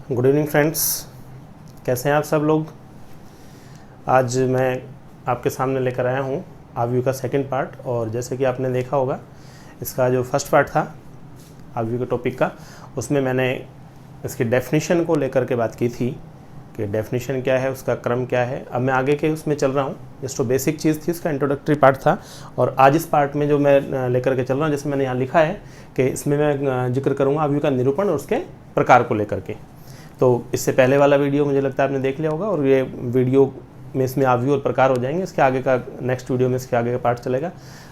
Good evening friends, कैसे हैं आप सब लोग। आज मैं आपके सामने लेकर आया हूँ आव्यू का सेकंड पार्ट। और जैसे कि आपने देखा होगा, इसका जो फर्स्ट पार्ट था आव्यू के टॉपिक का, उसमें मैंने इसकी डेफिनेशन को लेकर के बात की थी कि डेफिनेशन क्या है, उसका क्रम क्या है। अब मैं आगे के उसमें चल रहा हूँ। जस्ट तो बेसिक चीज़ थी, उसका इंट्रोडक्टरी पार्ट था। और आज इस पार्ट में जो मैं लेकर के चल रहा हूँ, जैसे मैंने यहाँ लिखा है कि इसमें मैं जिक्र करूँगा आव्यू का निरूपण और उसके प्रकार को लेकर के। तो इससे पहले वाला वीडियो मुझे लगता है आपने देख लिया होगा, और ये वीडियो में इसमें आव्यू और प्रकार हो जाएंगे। इसके आगे का नेक्स्ट वीडियो में इसके आगे का पार्ट चलेगा।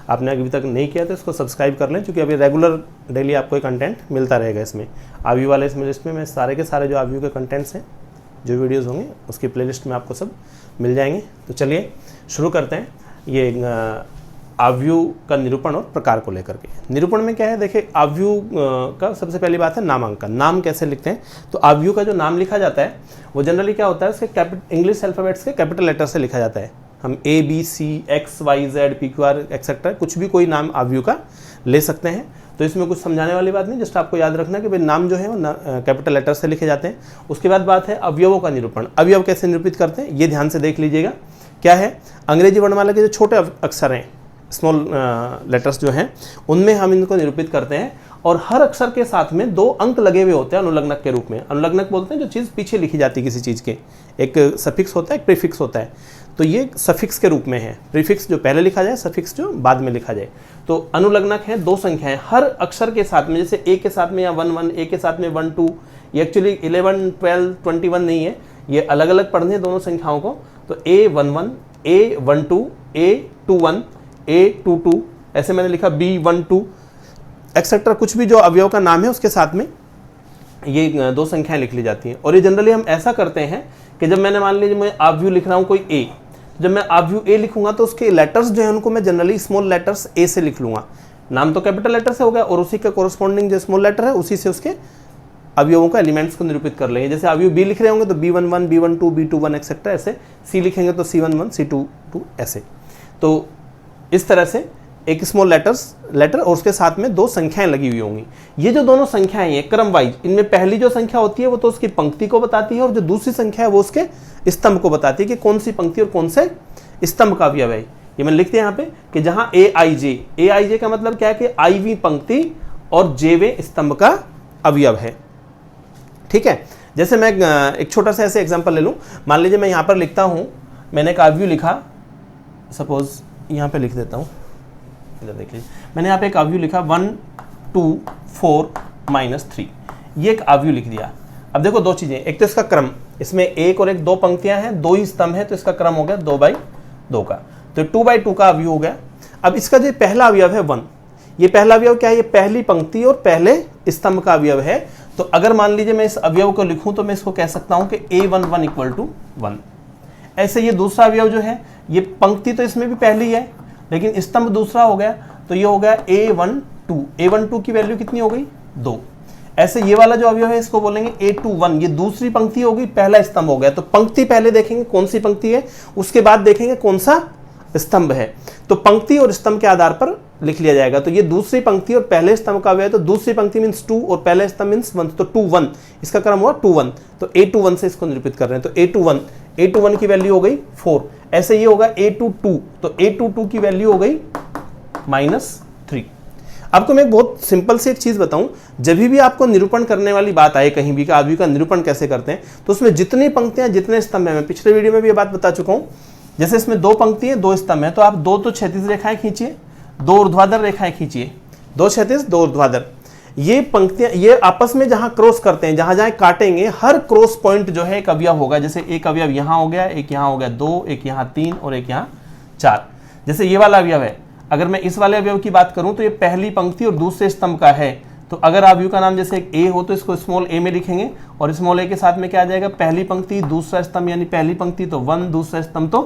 आपने अभी तक नहीं किया तो इसको सब्सक्राइब कर लें, क्योंकि अभी रेगुलर डेली आपको कंटेंट मिलता रहेगा इसमें आव्यू वाले इसमें लिस्ट में। मैं सारे के सारे जो आव्यू के कंटेंट्स हैं, जो वीडियोज़ होंगे, उसकी प्लेलिस्ट में आपको सब मिल जाएंगे। तो चलिए शुरू करते हैं ये आव्यू का निरूपण और प्रकार को लेकर के। निरूपण में क्या है, देखिए आव्यू का सबसे पहली बात है नामांकन। नाम कैसे लिखते हैं, तो आव्यू का जो नाम लिखा जाता है वो जनरली क्या होता है, उसके इंग्लिश अल्फ़ाबेट्स के कैपिटल लेटर से लिखा जाता है। हम A-B-C XYZ PQR एक्सेट्रा कुछ भी कोई नाम आव्यू का ले सकते हैं। तो इसमें कुछ समझाने वाली बात नहीं, जस्ट आपको याद रखना कि भाई नाम जो है वो कैपिटल लेटर से लिखे जाते हैं। उसके बाद बात है अवयवों का निरूपण। अवयव कैसे निरूपित करते हैं ये ध्यान से देख लीजिएगा। क्या है, अंग्रेजी वर्णमाला के जो छोटे अक्षर हैं, स्मॉल लेटर्स जो हैं, उनमें हम इनको निरूपित करते हैं। और हर अक्षर के साथ में 2 अंक लगे हुए होते हैं अनुलग्नक के रूप में। अनुलग्नक बोलते हैं जो चीज़ पीछे लिखी जाती है किसी चीज़ के। एक सफिक्स होता है, एक प्रीफिक्स होता है। तो ये सफिक्स के रूप में है। प्रीफिक्स जो पहले लिखा जाए, सफिक्स जो बाद में लिखा जाए। तो अनुलग्नक है 2 संख्याएं हर अक्षर के साथ में, जैसे ए के साथ में या 1-1, ए के साथ में 1-2। ये एक्चुअली 11, 12, 21 नहीं है, ये अलग अलग पढ़ने हैं दोनों संख्याओं को। तो A11, A12, A21, A22, ऐसे मैंने लिखा B12 एक्सेट्रा। कुछ भी जो अवयव का नाम है उसके साथ में ये 2 संख्याएं लिख ली जाती हैं। और ये जनरली हम ऐसा करते हैं कि जब मैंने मान लीजिए मैं आव्यू लिख रहा हूँ कोई A, जब मैं आव्यू A लिखूंगा तो उसके लेटर्स जो है उनको मैं जनरली स्मॉल लेटर्स A से लिख लूंगा। नाम तो कैपिटल लेटर से हो गया, और उसी का कोरस्पॉन्डिंग जो स्मॉल लेटर है उसी से उसके अवयवों का एलिमेंट्स को निरूपित कर लेंगे। जैसे अवयव B लिख रहे होंगे तो B11, B12, B21 एक्सेट्रा ऐसे। C लिखेंगे तो C11, C22 ऐसे। तो इस तरह से एक स्मॉल लेटर और उसके साथ में 2 संख्याएं लगी हुई होंगी। ये जो दोनों संख्याएं हैं क्रम वाइज, इनमें पहली जो संख्या होती है वो तो उसकी पंक्ति को बताती है, और जो दूसरी संख्या है वो उसके स्तंभ को बताती है कि कौन सी पंक्ति और कौन से स्तंभ का अवयव है। ये मैंने लिखते हैं यहाँ पे कि जहां AIJ का मतलब क्या है कि IV पंक्ति और JV स्तंभ का अवयव है। ठीक है, जैसे मैं एक छोटा सा ऐसे एग्जाम्पल ले लूँ। मान लीजिए मैं यहाँ पर लिखता हूँ, मैंने एक अवयव लिखा, सपोज यहाँ पे लिख देता हूँ, इधर देख लीजिए। मैंने यहाँ पे एक अवयव लिखा 1, 2, 4, -3, ये एक अवयव लिख दिया। अब देखो 2 चीज़ें, एक तो इसका क्रम, इसमें एक और एक 2 पंक्तियां हैं, 2 ही स्तंभ है, तो इसका क्रम हो गया 2/2 का। तो 2/2 का अवयव हो गया। अब इसका जो पहला अवयव है 1, ये पहला अवयव क्या है, ये पहली पंक्ति और पहले स्तंभ का अवयव है। तो अगर मान लीजिए मैं इस अवयव को लिखूं तो मैं इसको कह सकता हूं कि A11 = 1। ऐसे ये दूसरा अवयव जो है, ये पंक्ति तो इसमें भी पहली है लेकिन स्तंभ दूसरा हो गया, तो ये हो गया A12 की वैल्यू कितनी हो गई, 2। ऐसे ये वाला जो अवयव है इसको बोलेंगे A21, ये दूसरी पंक्ति होगी, पहला स्तंभ हो गया। तो पंक्ति पहले देखेंगे कौन सी पंक्ति है, उसके बाद देखेंगे कौन सा स्तंभ है। तो पंक्ति और स्तंभ के आधार पर लिख लिया जाएगा। तो ये दूसरी पंक्ति और पहले स्तंभ का अवयव है, तो दूसरी पंक्ति मीन्स 2 और पहले स्तंभ मीन्स 1, तो 2-1, इसका क्रम हुआ 2-1। तो A21 से इसको निरूपित कर रहे हैं। तो A21 की वैल्यू हो गई 4। ऐसे ये होगा A22, तो A22 की वैल्यू हो गई -3। आपको मैं एक बहुत सिंपल सी एक चीज बताऊं, जब भी आपको निरूपण करने वाली बात आए कहीं भी कि आव्यू का निरूपण कैसे करते हैं, तो उसमें जितनी पंक्तियां जितने स्तंभ हैं, मैं पिछले वीडियो में भी ये बात बता चुका हूं। जैसे इसमें 2 पंक्ति है, 2 स्तंभ है, तो आप 2 तो क्षैतिज रेखाएं खींचिए, 2 ऊर्ध्वाधर रेखाएं खींचिए, 2 क्षैतिज 2 ऊर्ध्वाधर। ये पंक्तियां ये आपस में जहां क्रॉस करते हैं, जहां जहां काटेंगे, हर क्रॉस पॉइंट जो है एक अवयव होगा। जैसे एक अवयव यहां हो गया, एक यहां हो गया 2, एक यहां 3 और एक यहां 4। जैसे ये वाला अवयव है, अगर मैं इस वाले अवयव की बात करूं तो ये पहली पंक्ति और दूसरे स्तंभ का है। तो अगर अवयव का नाम जैसे एक A हो तो इसको स्मॉल a में लिखेंगे, और स्मॉल a के साथ में क्या आ जाएगा, पहली पंक्ति दूसरा स्तंभ, यानी पहली पंक्ति तो 1, दूसरा स्तंभ तो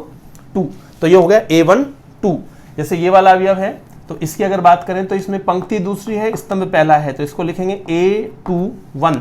2। तो ये हो गया A12। जैसे ये वाला अवयव है तो इसकी अगर बात करें तो इसमें पंक्ति दूसरी है, स्तंभ पहला है, तो इसको लिखेंगे A21।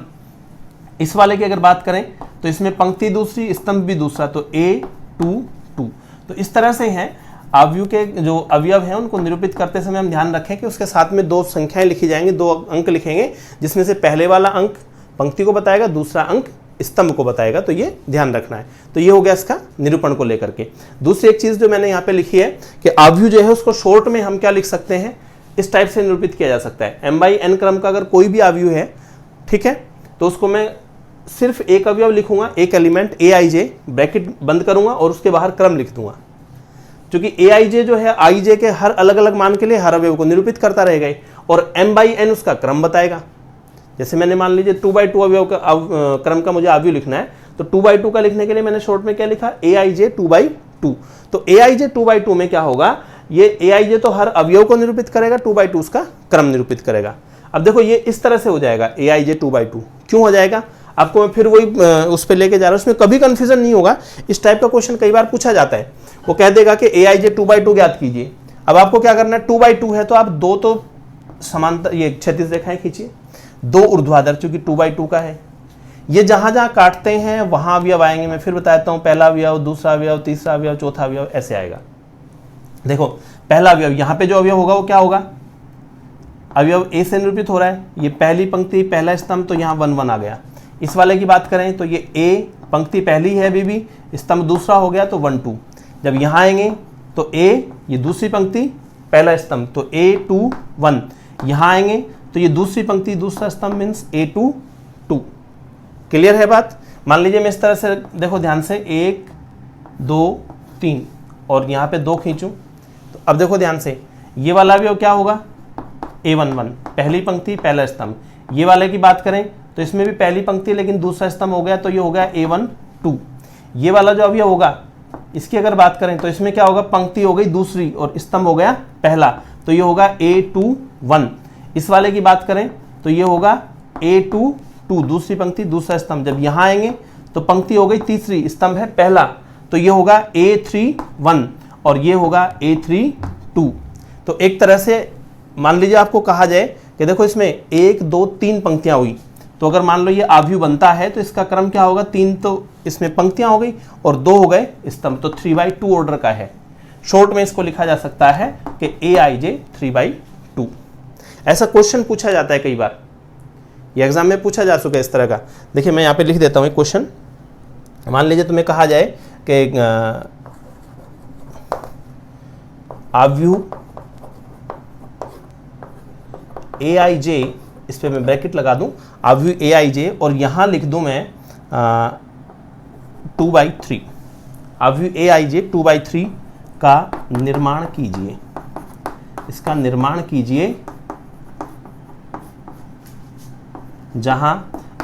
इस वाले की अगर बात करें तो इसमें पंक्ति दूसरी, स्तंभ भी दूसरा, तो A22। तो इस तरह से हैं अवयव के जो अवयव हैं उनको निरूपित करते समय हम ध्यान रखें कि उसके साथ में 2 संख्याएं लिखी जाएंगी, 2 अंक लिखेंगे, जिसमें से पहले वाला अंक पंक्ति को बताएगा, दूसरा अंक स्तंभ को बताएगा, तो ये ध्यान रखना है। तो ये हो गया इसका निरूपण को लेकर के। दूसरी एक चीज जो मैंने यहाँ पे लिखी है कि आव्यूह जो है उसको शॉर्ट में हम क्या लिख सकते हैं, इस टाइप से निरूपित किया जा सकता है। m/n क्रम का अगर कोई भी आव्यूह है, ठीक है, तो उसको मैं सिर्फ एक अवयव लिखूंगा, एक एलिमेंट aij, ब्रैकेट बंद करूंगा और उसके बाहर क्रम लिख दूंगा, क्योंकि aij जो है ij के हर अलग अलग मान के लिए हर अवयव को निरूपित करता रहेगा और m/n उसका क्रम बताएगा। जैसे मैंने मान लीजिए 2/2 अवयव का क्रम का मुझे आव्यूह लिखना है, तो 2/2 का लिखने के लिए मैंने शॉर्ट में क्या लिखा, aij 2/2। तो aij 2/2 में क्या होगा, ये aij तो हर अवयव को निरूपित करेगा, 2/2 उसका क्रम निरूपित करेगा। अब देखो ये इस तरह से हो जाएगा aij 2/2। क्यों हो जाएगा, आपको मैं फिर वही उस पर लेके जा रहा हूँ, उसमें कभी कंफ्यूजन नहीं होगा। इस टाइप का क्वेश्चन कई बार पूछा जाता है, वो कह देगा कि aij 2/2 ज्ञात कीजिए। अब आपको क्या करना है, 2/2 है तो आप दो तो समांतर ये क्षैतिज रेखाएं खींचिए, दो ऊर्ध्वाधर, चूंकि 2/2 का है। ये जहां जहां काटते हैं वहां अवयव आएंगे, मैं फिर बताता हूं, पहला अवयव, दूसरा अवयव, तीसरा अवयव, चौथा अवयव, ऐसे आएगा। देखो पहला अवयव, यहां पे जो अवयव होगा वो क्या होगा, अवयव ए से निरूपित हो रहा है, ये पहली पंक्ति पहला स्तंभ, तो यहाँ 1 1 आ गया। इस वाले की बात करें तो ये ए पंक्ति पहली है बीबी, स्तंभ दूसरा हो गया तो 1 2। जब यहाँ आएंगे तो ए, ये दूसरी पंक्ति पहला स्तंभ, तो A2 1। यहाँ आएंगे तो ये दूसरी पंक्ति दूसरा स्तंभ मीन्स A2 2। क्लियर है बात। मान लीजिए मैं इस तरह से, देखो ध्यान से, 1 2 3 और यहाँ पे 2 खींचूं, तो अब देखो ध्यान से, ये वाला अवयव क्या होगा, A1 1, पहली पंक्ति पहला स्तंभ। ये वाले की बात करें तो इसमें भी पहली पंक्ति लेकिन दूसरा स्तंभ हो गया, तो ये हो गया A1 2। ये वाला जो अवयव होगा, इसकी अगर बात करें तो इसमें क्या होगा, पंक्ति हो गई दूसरी और स्तंभ हो गया पहला, तो ये होगा A2 1। इस वाले की बात करें तो ये होगा A2 2, दूसरी पंक्ति दूसरा स्तंभ। जब यहाँ आएंगे तो पंक्ति हो गई तीसरी, स्तंभ है पहला, तो ये होगा A3 1 और ये होगा A3 2। तो एक तरह से मान लीजिए आपको कहा जाए कि देखो इसमें 1 2 3 पंक्तियां हुई, तो अगर मान लो ये आव्यूह बनता है तो इसका क्रम क्या होगा, 3 तो इसमें पंक्तियां हो गई और 2 हो गए स्तंभ, तो 3/2 ऑर्डर का है। शॉर्ट में इसको लिखा जा सकता है कि aij 3/2। ऐसा क्वेश्चन पूछा जाता है कई बार, ये एग्जाम में पूछा जा चुका है इस तरह का। देखिए मैं यहाँ पे लिख देता हूँ एक क्वेश्चन। मान लीजिए तुम्हें कहा जाए कि आव्यूह aij, इस पे मैं ब्रैकेट लगा दूं, आव्यूह aij और यहां लिख दूं मैं 2/3। आव्यूह aij 2/3 का निर्माण कीजिए, इसका निर्माण कीजिए जहां,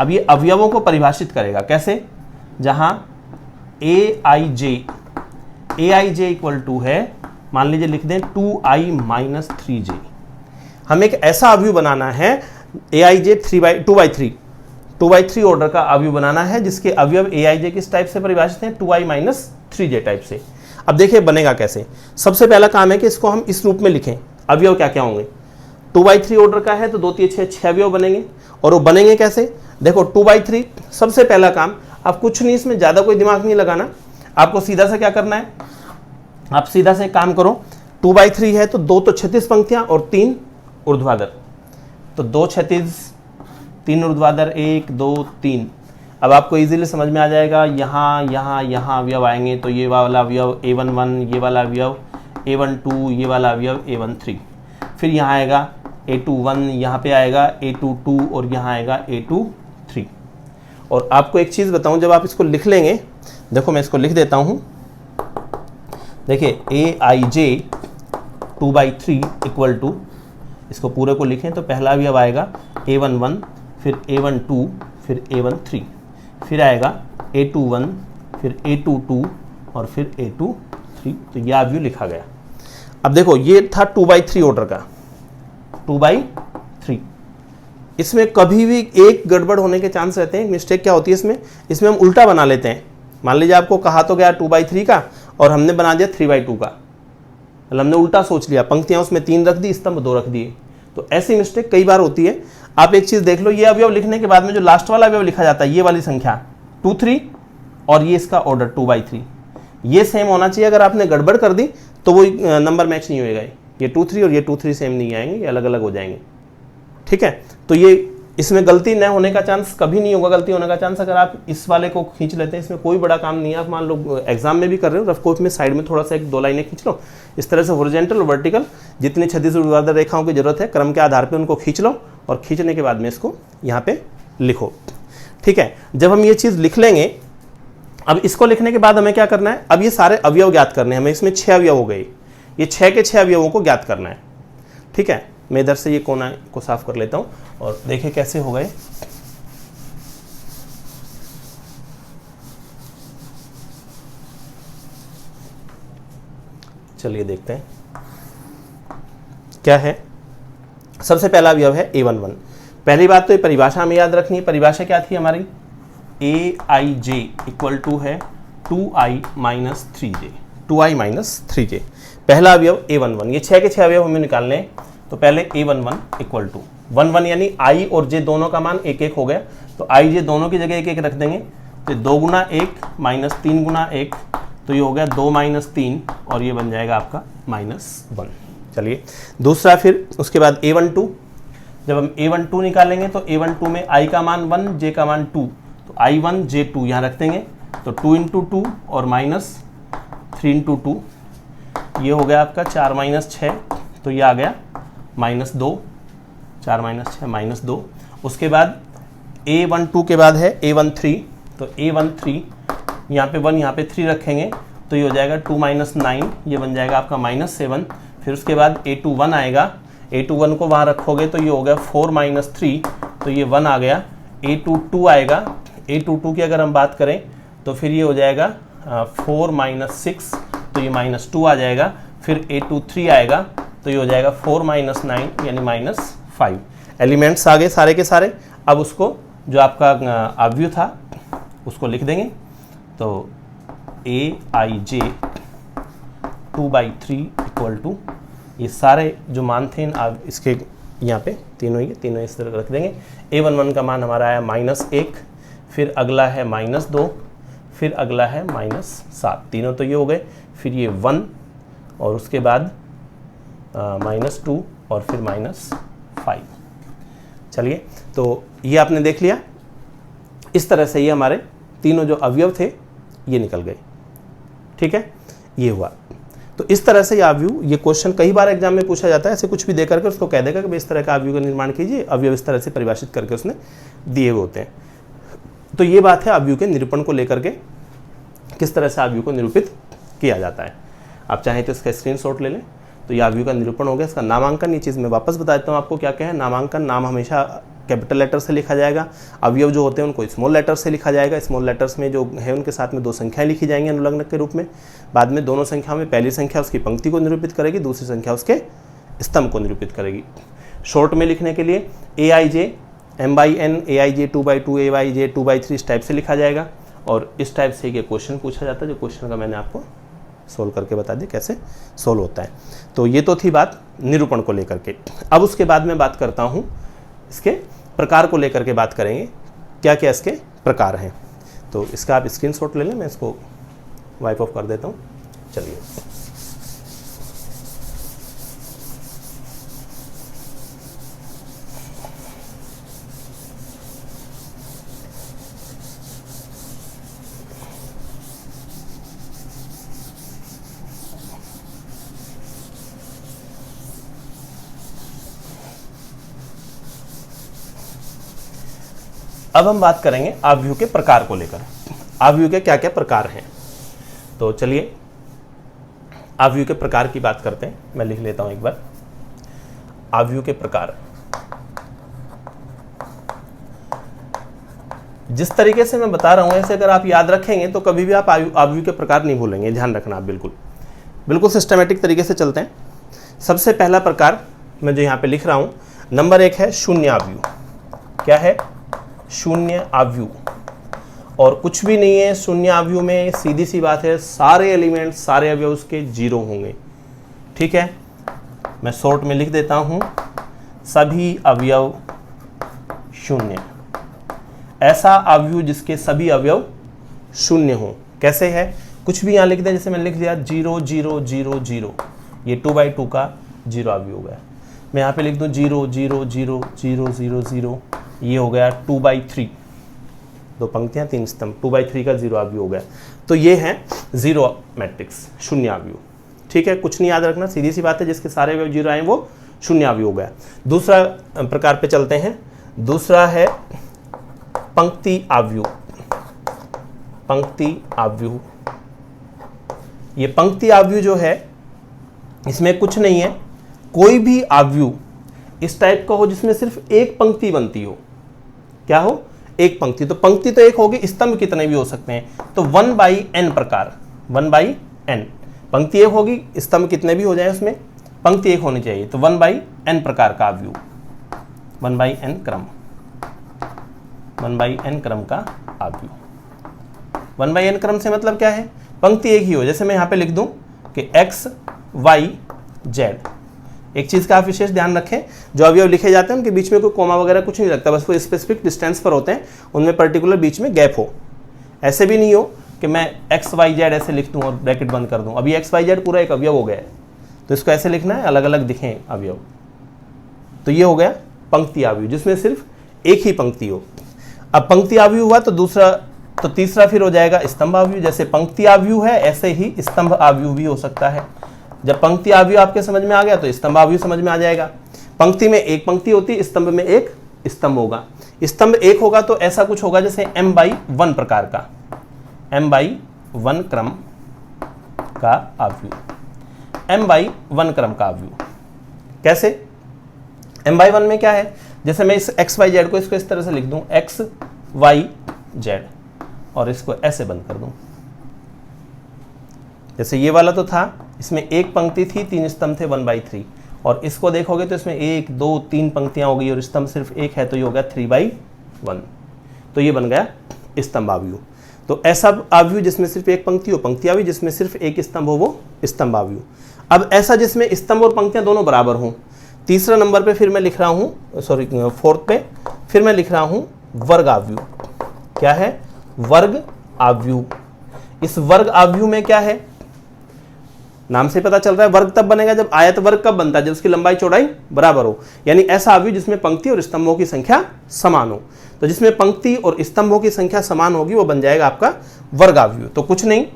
अब ये अवयवों को परिभाषित करेगा कैसे, जहां aij इक्वल टू है, मान लीजिए लिख दें 2i - 3j। हमें एक ऐसा अवयव बनाना है aij 2/3 ऑर्डर का अवयव बनाना है जिसके अवयव aij किस टाइप से परिभाषित हैं, 2i - 3j टाइप से। अब देखिए बनेगा कैसे। सबसे पहला काम है कि इसको हम इस रूप में लिखें। अवयव क्या क्या होंगे, 2/3 ऑर्डर का है तो 2 3 6 6 अवयव बनेंगे। और वो बनेंगे कैसे, देखो 2/3, सबसे पहला काम, आप कुछ नहीं, इसमें ज़्यादा कोई दिमाग नहीं लगाना, आपको सीधा से क्या करना है, आप सीधा से काम करो। 2/3 है तो 2 तो क्षैतिज पंक्तियां और 3 ऊर्ध्वाधर, तो 2 क्षैतिज 3 ऊर्ध्वाधर, 1 2 3। अब आपको इजीली समझ में आ जाएगा, यहाँ यहाँ यहाँ अवयव आएंगे, तो ये वाला अवयव A1 1, ये वाला अवयव A1 2, ये वाला अवयव A1 3। फिर यहाँ आएगा A2 1, यहाँ पे आएगा A2 2 और यहाँ आएगा A2 3। और आपको एक चीज़ बताऊँ, जब आप इसको लिख लेंगे, देखो मैं इसको लिख देता हूँ, देखिए aij 2/3 इक्वल टू, इसको पूरे को लिखें तो पहला अवयव आएगा A1 1, फिर A1 2, फिर A1 3, फिर आएगा A2 1, फिर A2 2 और फिर A2 3। तो यह अवयव लिखा गया। अब देखो ये था 2/3 ऑर्डर का, 2/3। इसमें कभी भी एक गड़बड़ होने के चांस रहते हैं। मिस्टेक क्या होती है इसमें हम उल्टा बना लेते हैं। मान लीजिए आपको कहा तो गया 2/3 का और हमने बना दिया 3/2 का, मतलब हमने उल्टा सोच लिया, पंक्तियां उसमें 3 रख दी, स्तंभ 2 रख दिए। तो ऐसी मिस्टेक कई बार होती है। आप एक चीज़ देख लो, ये अवयव लिखने के बाद में जो लास्ट वाला अवयव लिखा जाता है, ये वाली संख्या 2 3 और ये इसका ऑर्डर 2/3, ये सेम होना चाहिए। अगर आपने गड़बड़ कर दी तो वो नंबर मैच नहीं होएगा, ये 2 3 और ये 2 3 सेम नहीं आएंगे, ये अलग अलग हो जाएंगे। ठीक है, तो ये इसमें गलती न होने का चांस कभी नहीं होगा। गलती होने का चांस अगर आप इस वाले को खींच लेते हैं, इसमें कोई बड़ा काम नहीं है। आप मान लो एग्जाम में भी कर रहे हो, रफ कॉपी में साइड में थोड़ा सा 1-2 लाइनें खींच लो। इस तरह से हॉरिजॉन्टल और वर्टिकल जितनी क्षैतिज ऊर्ध्वाधर रेखाओं की जरूरत है क्रम के आधार पर उनको खींच लो, और खींचने के बाद में इसको यहाँ पे लिखो। ठीक है, जब हम ये चीज़ लिख लेंगे, अब इसको लिखने के बाद हमें क्या करना है, अब ये सारे अवयव ज्ञात करने हैं हमें। इसमें 6 अवयव हो गए, ये 6 के 6 अवयवों को ज्ञात करना है। ठीक है, मैं इधर से ये कोना को साफ कर लेता हूँ और देखें कैसे हो गए। चलिए देखते हैं क्या है। सबसे पहला अवयव है A11। पहली बात तो ये परिभाषा हमें याद रखनी है। परिभाषा क्या थी हमारी, Aij इक्वल टू है 2i minus 3j, 2i minus 3j। पहला अवयव A11, ये 6 के 6 अवयव हमें निकालने हैं। तो पहले A11 इक्वल टू 1 यानी i और j दोनों का मान 1-1 हो गया, तो i j दोनों की जगह 1-1 रख देंगे। तो 2 गुना 1 माइनस 3 गुना 1, तो ये हो गया 2 माइनस 3, और ये बन जाएगा आपका -1। चलिए दूसरा, फिर उसके बाद A12। जब हम A12 निकालेंगे तो A12 में i का मान 1, j का मान 2, तो i1 j2 यहाँ रख देंगे। तो 2 × 2 और माइनस 3 × 2, ये हो गया आपका 4 माइनस 6, तो ये आ गया -2, 4 माइनस 6 -2। उसके बाद A12 के बाद है A13, तो A13 यहाँ पे 1 यहाँ पे 3 रखेंगे, तो ये हो जाएगा 2 माइनस 9, ये बन जाएगा आपका -7। फिर उसके बाद A21 आएगा, A21 को वहाँ रखोगे तो ये हो गया 4 माइनस 3, तो ये 1 आ गया। A22 आएगा, A22 की अगर हम बात करें तो फिर ये हो जाएगा 4 माइनस 6, तो ये -2 आ जाएगा। फिर A23 आएगा, तो ये हो जाएगा 4 माइनस 9 यानी -5। एलिमेंट्स आ गए सारे के सारे। अब उसको जो आपका अवयव था उसको लिख देंगे। तो Aij 2/3 इक्वल टू, ये सारे जो मान थे इसके यहाँ पे तीनों इस तरह रख देंगे। A11 का मान हमारा आया -1, फिर अगला है -2, फिर अगला है -7, तीनों तो ये हो गए। फिर ये 1 और उसके बाद -2 और फिर -5। चलिए, तो ये आपने देख लिया। इस तरह से ये हमारे तीनों जो अवयव थे ये निकल गए। ठीक है, ये हुआ। तो इस तरह से ये अवयव, ये क्वेश्चन कई बार एग्जाम में पूछा जाता है। ऐसे कुछ भी दे करके उसको कह देगा कि इस तरह का अवयव का निर्माण कीजिए, अवयव इस तरह से परिभाषित करके उसने दिए हुए होते हैं। तो ये बात है अवयव के निरूपण को लेकर के, किस तरह से अवयव को निरूपित किया जाता है। आप चाहें तो इसका स्क्रीनशॉट ले लें। तो यह अवयव का निरूपण हो गया। इसका नामांकन, ये चीज़ मैं वापस बता देता हूँ आपको क्या क्या है। नामांकन, नाम हमेशा कैपिटल लेटर से लिखा जाएगा। अवयव जो होते हैं उनको स्मॉल लेटर से लिखा जाएगा। स्मॉल लेटर्स में जो है उनके साथ में 2 संख्याएं लिखी जाएंगी अनुलग्नक के रूप में। बाद में दोनों संख्याओं में पहली संख्या उसकी पंक्ति को निरूपित करेगी, दूसरी संख्या उसके स्तंभ को निरूपित करेगी। शॉर्ट में लिखने के लिए Aij m/n, Aij 2/2, Aij 2/3 इस टाइप से लिखा जाएगा। और इस टाइप से ये क्वेश्चन पूछा जाता है, जो क्वेश्चन का मैंने आपको सोल्व करके बता दिया कैसे सोल्व होता है। तो ये तो थी बात निरूपण को लेकर के। अब उसके बाद मैं बात करता हूँ इसके प्रकार को लेकर के, बात करेंगे क्या क्या इसके प्रकार हैं। तो इसका आप स्क्रीनशॉट ले लें, मैं इसको वाइप ऑफ कर देता हूँ। चलिए, अब हम बात करेंगे अवयव के प्रकार को लेकर। अवयव के क्या क्या प्रकार हैं। तो चलिए अवयव के प्रकार की बात करते हैं। मैं लिख लेता हूं एक बार। अवयव के प्रकार, जिस तरीके से मैं बता रहा हूं ऐसे अगर आप याद रखेंगे तो कभी भी आप अवयव के प्रकार नहीं भूलेंगे। ध्यान रखना आप बिल्कुल सिस्टमेटिक तरीके से चलते हैं। सबसे पहला प्रकार मैं जो यहां पे लिख रहा हूं, नंबर 1 है शून्य अवयव। क्या है? शून्य अवयव। और कुछ भी नहीं है शून्य अवयव में, सीधी सी बात है, सारे एलिमेंट, सारे अवयव उसके 0 होंगे। ठीक है, मैं शॉर्ट में लिख देता हूं, सभी अवयव शून्य। ऐसा अवयव जिसके सभी अवयव शून्य हो। कैसे है? कुछ भी यहां लिख दें, जैसे मैंने लिख दिया 0 0 0 0, ये 2/2 का 0 अवयव हो गया। मैं यहां पे लिख दूं 0 0 0 0 0 0, ये हो गया 2/3, 2 पंक्तियां 3 स्तंभ, 2/3 का 0 अवयव हो गया। तो ये है 0 मैट्रिक्स, शून्य अवयव। ठीक है, कुछ नहीं याद रखना, सीधी सी बात है, जिसके सारे अवयव 0 आए वो शून्य अवयव हो गया। दूसरा प्रकार पे चलते हैं, दूसरा है पंक्ति अवयव। पंक्ति अवयव, ये पंक्ति अवयव जो है इसमें कुछ नहीं है, कोई भी अवयव इस टाइप का हो जिसमें सिर्फ एक पंक्ति बनती हो। क्या हो? एक पंक्ति। तो पंक्ति तो एक होगी, स्तंभ कितने भी हो सकते हैं, तो 1/n प्रकार, 1/n पंक्ति एक होगी, स्तंभ कितने भी हो जाए उसमें पंक्ति एक होनी चाहिए। तो 1/n प्रकार का अवयव, 1/n क्रम, 1/n क्रम का अवयव। 1/n क्रम से मतलब क्या है? पंक्ति एक ही हो। जैसे मैं यहाँ पे लिख दूं कि x, y, z। एक चीज का आप विशेष ध्यान रखें, जो अवयव लिखे जाते हैं उनके बीच में कोई कोमा वगैरह कुछ नहीं लगता, बस वो स्पेसिफिक डिस्टेंस पर होते हैं, उनमें पर्टिकुलर बीच में गैप हो। ऐसे भी नहीं हो कि मैं x, y, z ऐसे लिख दूं और ब्रैकेट बंद कर दूं। अभी x, y, z पूरा एक अवयव हो गया है, तो इसको ऐसे लिखना है, अलग अलग दिखें अवयव। तो ये हो गया पंक्ति अवयव, जिसमें सिर्फ एक ही पंक्ति हो। अब पंक्ति अवयव हुआ तो तीसरा फिर हो जाएगा स्तंभ अवयव। जैसे पंक्ति अवयव है, ऐसे ही स्तंभ अवयव भी हो सकता है। जब पंक्ति अवयव आपके समझ में आ गया तो स्तंभ अवयव समझ में आ जाएगा। पंक्ति में एक पंक्ति होती है, स्तंभ में एक स्तंभ होगा। स्तंभ एक होगा तो ऐसा कुछ होगा जैसे m/1 प्रकार का, m/1 क्रम का अवयव, m/1 क्रम का अवयव। कैसे? m/1 में क्या है? जैसे मैं इस x, y, z को इसको इस तरह से लिख दूं, x, y, z, और इसको ऐसे बंद कर दूं। जैसे ये वाला तो था, इसमें एक पंक्ति थी, 3 स्तंभ थे, 1/3। और इसको देखोगे तो इसमें 1, 2, 3 पंक्तियां हो गई और स्तंभ सिर्फ एक है, तो ये हो गया 3/1। तो ये बन गया स्तंभ अवयव। तो ऐसा अवयव जिसमें सिर्फ एक पंक्ति हो, पंक्ति अवयव, जिसमें सिर्फ एक स्तंभ हो, वो स्तंभ अवयव। अब ऐसा जिसमें स्तंभ और पंक्तियां दोनों बराबर हों। तीसरा नंबर पे फिर मैं लिख रहा हूं, सॉरी फोर्थ पे फिर मैं लिख रहा हूं वर्ग अवयव। क्या है? वर्ग अवयव। इस वर्ग अवयव में क्या है? नाम से पता चल रहा है, वर्ग तब बनेगा जब आयत वर्ग कब बनता है? जब उसकी लंबाई चौड़ाई बराबर हो, यानी ऐसा अवयव जिसमें पंक्ति और स्तंभों की संख्या समान हो। तो जिसमें पंक्ति और स्तंभों की संख्या समान होगी वो बन जाएगा आपका वर्ग अवयव। तो कुछ नहीं,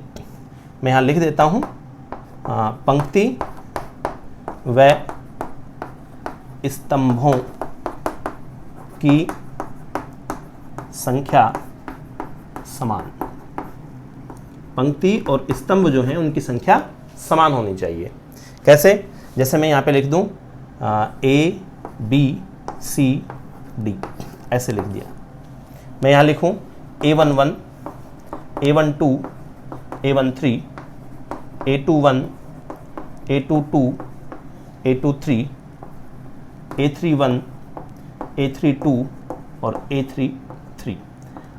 मैं यहां लिख देता हूं, पंक्ति व स्तंभों की संख्या समान। पंक्ति और स्तंभ जो हैं उनकी संख्या समान होनी चाहिए। कैसे? जैसे मैं यहाँ पे लिख दूं A, B, C, D, ऐसे लिख दिया। मैं यहाँ लिखूं A11, A12, A13, A21, A22, A23, A31, A32 और A33।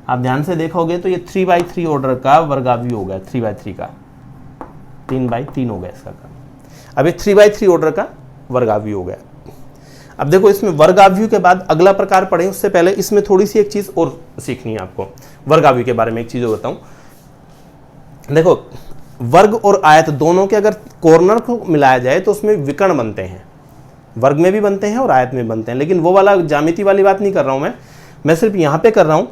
आप ध्यान से देखोगे तो ये 3/3 ऑर्डर का वर्ग अवयव हो गया, 3/3 का, 3/3 हो गया इसका काम। अब ये 3/3 ऑर्डर का वर्ग अवयव हो गया। अब देखो इसमें वर्ग अवयव के बाद अगला प्रकार पढ़े, उससे पहले इसमें थोड़ी सी एक चीज और सीखनी है आपको। वर्ग अवयव के बारे में एक चीज और बताऊं। देखो वर्ग और आयत दोनों के अगर कॉर्नर को मिलाया जाए तो उसमें विकर्ण बनते हैं, वर्ग में भी बनते हैं और आयत में बनते हैं। लेकिन वो वाला ज्यामिति वाली बात नहीं कर रहा हूं मैं सिर्फ यहां पे कर रहा हूं।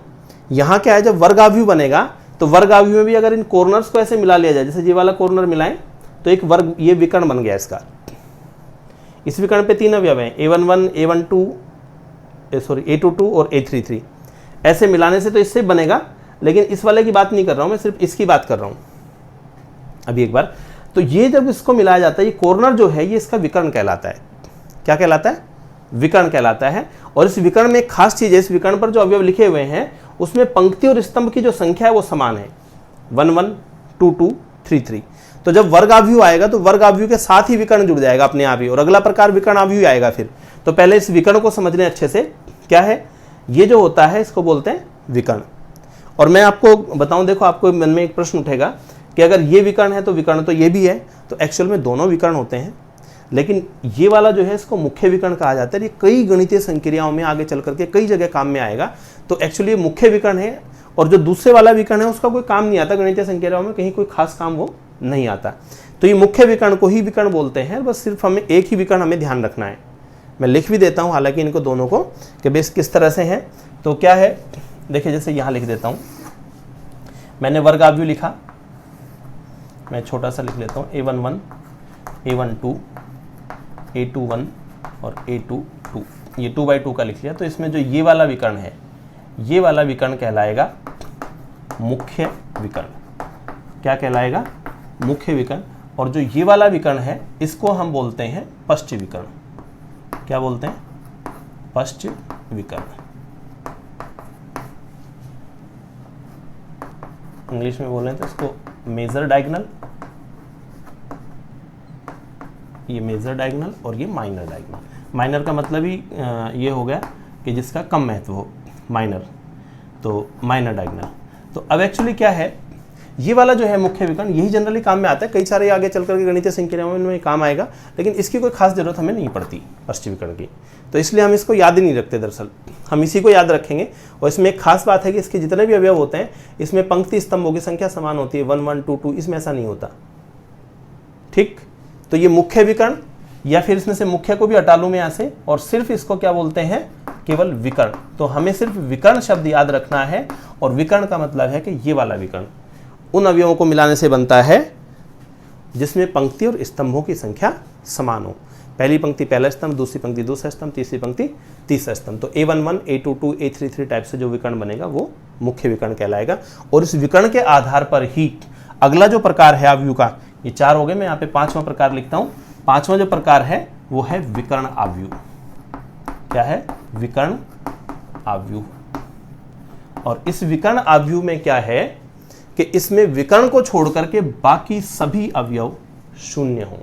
यहां क्या है, जब वर्ग अवयव बनेगा तो वर्ग अवयव में भी अगर इन कॉर्नर्स को ऐसे मिला लिया जाए, जैसे ये वाला कॉर्नर मिलाएं तो एक वर्ग, ये विकर्ण बन गया इसका। इस विकर्ण पे 3 अवयव हैं, A11, A22 और A33। ऐसे मिलाने से तो इससे बनेगा, लेकिन इस वाले की बात नहीं कर रहा हूं मैं, सिर्फ इसकी बात कर रहा हूं अभी एक बार। तो ये जब इसको मिलाया जाता है, ये कॉर्नर जो है ये इसका विकर्ण कहलाता है। क्या कहलाता है? विकर्ण कहलाता है। और इस विकर्ण में एक खास चीज है, इस विकर्ण पर जो अवयव लिखे हुए हैं उसमें पंक्ति और स्तंभ की जो संख्या है वो समान है, 1 1 2 2 3 3। तो जब वर्ग अवयव आएगा तो वर्ग अवयव के साथ ही विकर्ण जुड़ जाएगा अपने आप ही, और अगला प्रकार विकर्ण अवयव आएगा फिर। तो पहले इस विकर्ण को समझ लें अच्छे से। क्या है ये जो होता है, इसको बोलते हैं विकर्ण। और मैं आपको बताऊं, देखो आपको मन में एक प्रश्न उठेगा कि अगर ये विकर्ण है तो विकर्ण तो ये भी है, तो एक्चुअल में दोनों विकर्ण होते हैं। लेकिन ये वाला जो है इसको मुख्य विकर्ण कहा जाता है। ये कई गणितीय संक्रियाओं में आगे चल करके कई जगह काम में आएगा। तो एक्चुअली ये मुख्य विकर्ण है, और जो दूसरे वाला विकर्ण है उसका कोई काम नहीं आता गणितीय संक्रियाओं में, कहीं कोई खास काम वो नहीं आता। तो ये मुख्य विकर्ण को ही विकर्ण बोलते हैं। बस सिर्फ हमें एक ही विकर्ण हमें ध्यान रखना है, मैं लिख भी देता हूँ हालांकि इनको दोनों को कि बेस किस तरह से हैं। तो क्या है, देखिए जैसे यहाँ लिख देता हूँ, मैंने वर्ग आव्यूह लिखा, मैं छोटा सा लिख लेता हूँ A11, A12, A21 और A22, ये 2/2 का लिख लिया। तो इसमें जो ये वाला विकर्ण है, ये वाला विकर्ण कहलाएगा मुख्य विकर्ण। क्या कहलाएगा? मुख्य विकर्ण। और जो ये वाला विकर्ण है इसको हम बोलते हैं पश्च विकर्ण। क्या बोलते हैं? पश्च विकर्ण। इंग्लिश में बोलें तो इसको मेजर डायगोनल, ये मेजर डायगोनल और ये माइनर डायगोनल। माइनर का मतलब ही ये हो गया कि जिसका कम महत्व हो, माइनर, तो माइनर डायगोनल। तो अब एक्चुअली क्या है, ये वाला जो है मुख्य विकर्ण, यही जनरली काम में आता है। कई सारे आगे चल करके गणितीय संक्रियाओं में काम आएगा, लेकिन इसकी कोई खास जरूरत हमें नहीं पड़ती पश्च विकर्ण की, तो इसलिए हम इसको याद ही नहीं रखते। दरअसल हम इसी को याद रखेंगे। और इसमें एक खास बात है कि इसके जितने भी अवयव होते हैं इसमें पंक्ति स्तंभों की संख्या समान होती है, 1 1 2 2, इसमें ऐसा नहीं होता। ठीक, तो ये मुख्य विकर्ण, या फिर इसमें से मुख्य को भी हटा लूं मैं यहाँ से, और सिर्फ इसको क्या बोलते हैं? केवल विकर्ण। तो हमें सिर्फ विकर्ण शब्द याद रखना है, और विकर्ण का मतलब है कि ये वाला विकर्ण उन अवयवों को मिलाने से बनता है जिसमें पंक्ति और स्तंभों की संख्या समान हो। पहली पंक्ति पहला स्तंभ, दूसरी पंक्ति दूसरा स्तंभ, तीसरी पंक्ति तीसरा स्तंभ। तो A11, A22, A33 टाइप से जो विकर्ण बनेगा वो मुख्य विकर्ण कहलाएगा। और इस विकर्ण के आधार पर ही अगला जो प्रकार है आव्यूह का, ये 4 हो गए, मैं यहाँ पे 5वां प्रकार लिखता हूँ। 5वां जो प्रकार है वो है विकर्ण आव्यूह। क्या है? विकर्ण आव्यूह। और इस विकर्ण आव्यूह में क्या है कि इसमें विकर्ण को छोड़ करके बाकी सभी अवयव शून्य हों।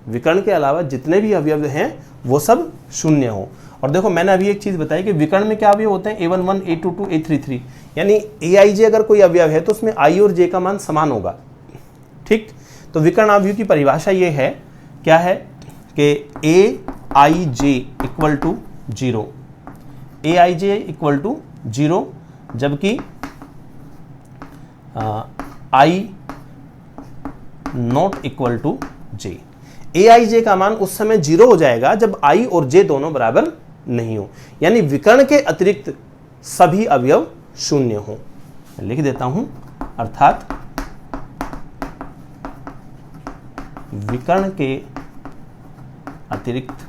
विकर्ण के अलावा जितने भी अवयव हैं वो सब शून्य हों। और देखो मैंने अभी एक चीज बताई कि विकर्ण में क्या अवयव होते हैं? A11, A22, A33, यानी AIJ अगर कोई अवयव है तो उसमें I और J का मान समान होगा। ठीक, तो विकर्ण आव्यूह की परिभाषा ये है, क्या है कि AIJ equal to 0, AIJ equal to 0, जबकि I not equal to J। AIJ का मान उस समय 0 हो जाएगा जब I और J दोनों बराबर नहीं हो, यानी विकर्ण के अतिरिक्त सभी अवयव शून्य हो। लिख देता हूं, अर्थात विकर्ण के अतिरिक्त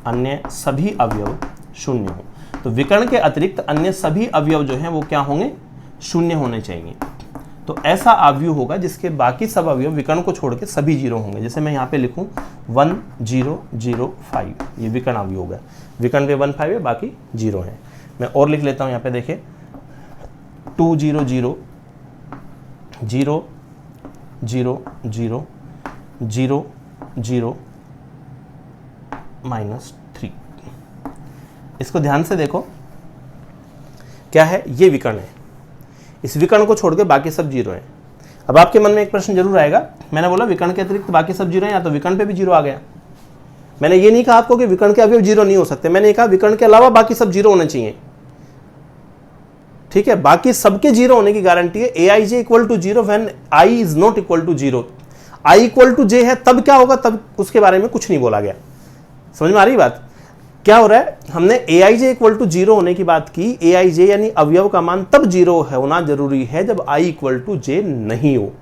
अन्य सभी अवयव शून्य हो। तो विकर्ण के अतिरिक्त अन्य सभी अवयव जो हैं वो क्या होंगे? शून्य होने चाहिए। तो ऐसा आव्यूह होगा जिसके बाकी सब अवयव विकर्ण को छोड़ के सभी 0 होंगे। जैसे मैं यहाँ पे लिखूं 1 0 0 5, ये विकर्ण आव्यूह होगा। विकर्ण पे 1 5 है, बाकी 0 है। मैं और लिख लेता हूँ, यहाँ पे देखिए 2 0 0 0 0 0 0 0 -3। इसको ध्यान से देखो, क्या है? ये विकर्ण है, इस विकर्ण को छोड़ के बाकी सब 0 है। अब आपके मन में एक प्रश्न जरूर आएगा, मैंने बोला विकर्ण के अतिरिक्त बाकी सब 0 है, या तो विकर्ण पे भी 0 आ गया। मैंने ये नहीं कहा आपको कि विकर्ण के अवयव 0 नहीं हो सकते, मैंने कहा विकर्ण के अलावा बाकी सब 0 होने चाहिए। ठीक है, बाकी सबके 0 होने की गारंटी है। AIJ equal to 0 when I is not equal to 0। I equal to J है तब क्या होगा? तब उसके बारे में कुछ नहीं बोला गया। समझ में आ रही बात? क्या हो रहा है, हमने AIJ इक्वल टू 0 होने की बात की। AIJ यानी अवयव का मान तब 0 होना जरूरी है जब I इक्वल टू J नहीं हो।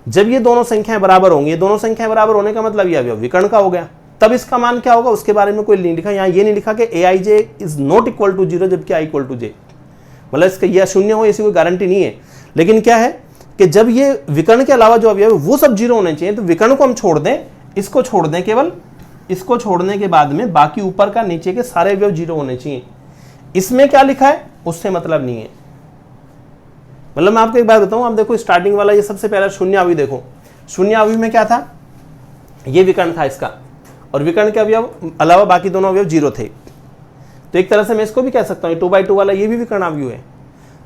जब ये दोनों संख्याएं बराबर होंगी, ये दोनों संख्याएं बराबर होने का मतलब ये अवयव विकर्ण का हो गया, तब इसका मान क्या होगा उसके बारे में कोई नहीं लिखा। यहाँ ये नहीं लिखा कि AIJ is not equal to 0 जबकि I इक्वल टू J, मतलब इसका यह शून्य हो ऐसी कोई गारंटी नहीं है। लेकिन क्या है कि जब ये विकर्ण के अलावा जो अवयव वो सब 0 होने चाहिए, तो विकर्ण को हम छोड़ दें, इसको छोड़ दें, केवल इसको छोड़ने के बाद में बाकी ऊपर का नीचे के सारे अवयव 0 होने चाहिए। इसमें क्या लिखा है उससे मतलब नहीं है। मतलब मैं आपको एक बात बताऊं, आप देखो स्टार्टिंग वाला ये सबसे पहला शून्य अवयव देखो, शून्य अवयव में क्या था? ये विकर्ण था इसका, और विकर्ण के अवयव अलावा बाकी दोनों अवयव 0 थे। तो एक तरह से मैं इसको भी कह सकता हूँ 2/2 वाला ये भी विकर्ण आव्यूह है।